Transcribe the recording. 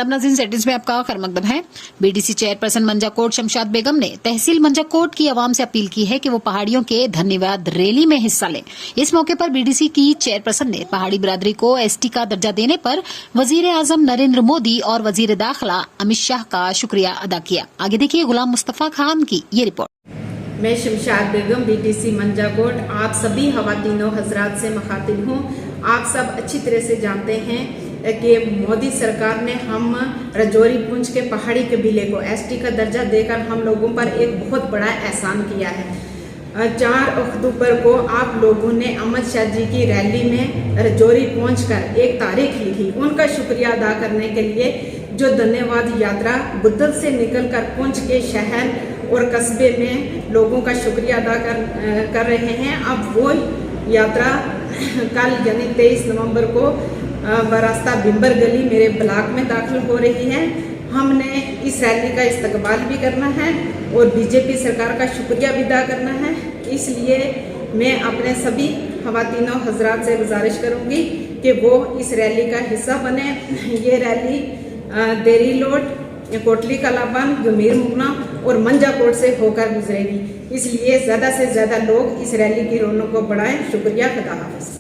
आदाब नाज़रीन, सेटिंग्स में आपका खैर मकदम है। बीडीसी चेयरपर्सन मंजाकोट शमशाद बेगम ने तहसील मंजाकोट की आवाम से अपील की है कि वो पहाड़ियों के धन्यवाद रैली में हिस्सा लें। इस मौके पर बीडीसी की चेयरपर्सन ने पहाड़ी बिरादरी को एसटी का दर्जा देने पर वजीर आजम नरेंद्र मोदी और वजीर दाखिला अमित शाह का शुक्रिया अदा किया। आगे देखिए गुलाम मुस्तफा खान की ये रिपोर्ट। मैं शमशाद बेगम बीडीसी मंजाकोट आप सभी खवातीनों हजरात से मुखातिब हूँ। आप सब अच्छी तरह से जानते हैं कि मोदी सरकार ने हम रजौरी पुंछ के पहाड़ी कबीले को एसटी का दर्जा देकर हम लोगों पर एक बहुत बड़ा एहसान किया है। 4 अक्टूबर को आप लोगों ने अमित शाह जी की रैली में रजौरी पहुंचकर एक तारीख लिखी। उनका शुक्रिया अदा करने के लिए जो धन्यवाद यात्रा बुद्धल से निकलकर पुंछ के शहर और कस्बे में लोगों का शुक्रिया अदा कर रहे हैं। अब वो यात्रा कल यानी 23 नवंबर को बरास्ता बिम्बर गली मेरे ब्लॉक में दाखिल हो रही है। हमने इस रैली का इस्तकबाल भी करना है और बीजेपी सरकार का शुक्रिया भी अदा करना है। इसलिए मैं अपने सभी खवातीनों हजरात से गुजारिश करूंगी कि वो इस रैली का हिस्सा बने। ये रैली देरी लोड, कोटली कलाबान, गमीर मुगना और मंजाकोट से होकर गुजरेगी। इसलिए ज़्यादा से ज़्यादा लोग इस रैली की रौनक को बढ़ाएं। शुक्रिया, खुदा हाफिज़।